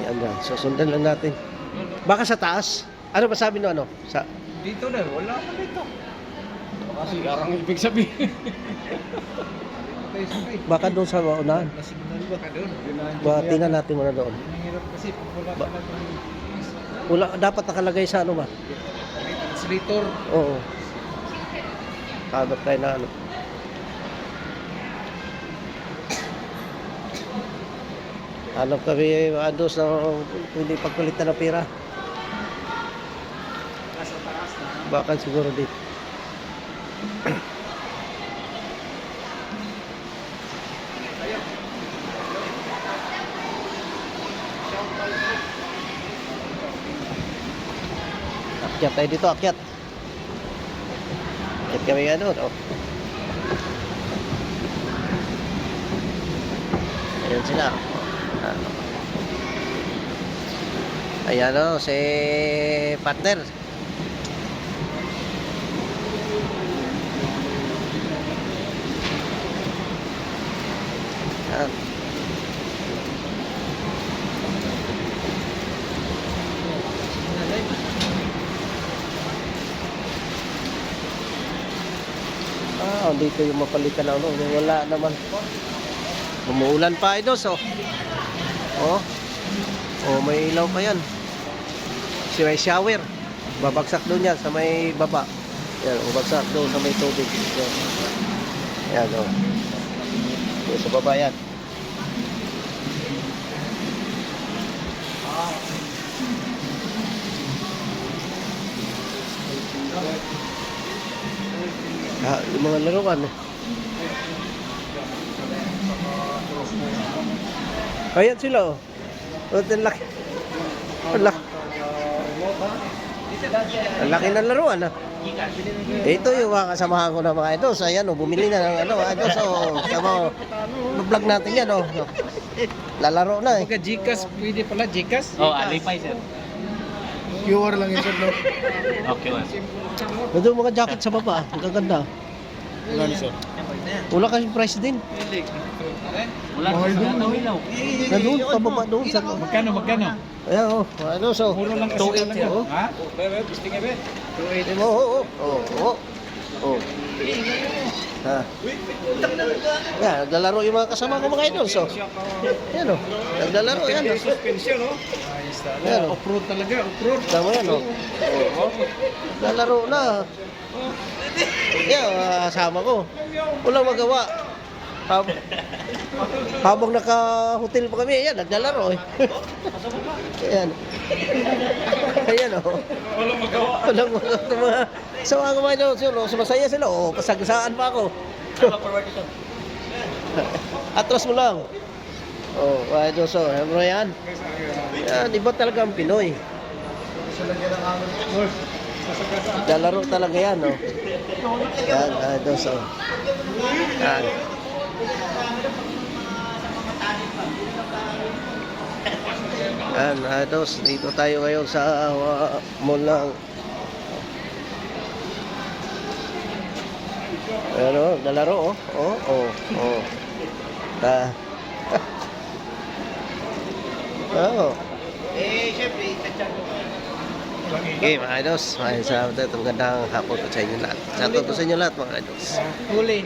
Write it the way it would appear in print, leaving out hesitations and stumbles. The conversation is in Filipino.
Yan na. Susundan lang natin. Baka sa taas. Ano ba sabi no ano? Sa Dito na, wala pa dito. Kasi garang ibig sabihin. baka doon sa unahan. Nasignal ba ka doon? Baka tingnan natin muna doon. Nanghirap kasi pag wala ka lang Wala, dapat nakalagay sa ano ba? translator. Oo. Hanap tayo na ano. Hanap kami dos na hindi pagkulitan ng pera. Nasa taas na. Baka siguro dito. Akyat tayo dito, akyat. Akyat kami ano, no? Ayan sila. Ayan o, si partner. Ayan. Dito yung mapalitan na ano. Wala naman. Umuulan pa ito, so. Oh. Oh, may ilaw pa yan. Si may shower. Babagsak doon yan sa may baba. Yan, babagsak doon sa may tubig. Yan, yan oh. Doon sa baba yan. Yung mga laruan eh. Ayan sila oh. Ang laki. Ang laki. Ang laki ng laruan ah. Ito yung mga kasamahan ko na mga idos. Ayan oh, bumili na ng ano. Idos oh. Sama vlog natin yan oh. Lalaro na eh. Pagka Gcash, pwede pala Gcash? Oh, alipay sir. QR lang yun sir, no? Okay, well. Ito yung mga jacket sa baba. Ang gaganda. Wala sir. Wala kasing price din. Wala na ilaw. Nandun, pababa doon. Sa... Magkano? Ayan oh. Ano so? Muro lang kasi 2.8 talaga. oh. Ha? Gusto nga ba? 2.8. Oo, oo, oo. Oo. Ha. Yan, naglalaro yung mga kasama ko mga idol. So, yan o. Naglalaro, yan o. Suspension, no? Ayos Yan, talaga. oh. Off-road talaga, off-road. Tama yan o. Naglalaro na. Yan, kasama ko. Walang magawa. Habang naka-hotel pa kami, yan, naglalaro eh. Ayan. Ayan o. Walang magawa. Walang magawa. So mga kumain daw sila, sumasaya sila. O, pasagasaan pa ako. Atras mo lang. Oh, why do so? Ano yan? Yan, iba talaga ang Pinoy. Lalaro talaga yan, no? Yan, do so. Yan. Yan, dos. Dito tayo ngayon sa mall ng ano, nalaro oh. Oh. Ta. Oh. Siyempre, tachan ko. Okay, mga idols. Maraming salamat. Itong gandang hapon po sa inyo lahat. Shoutout po sa inyo lahat, mga idols. Huli.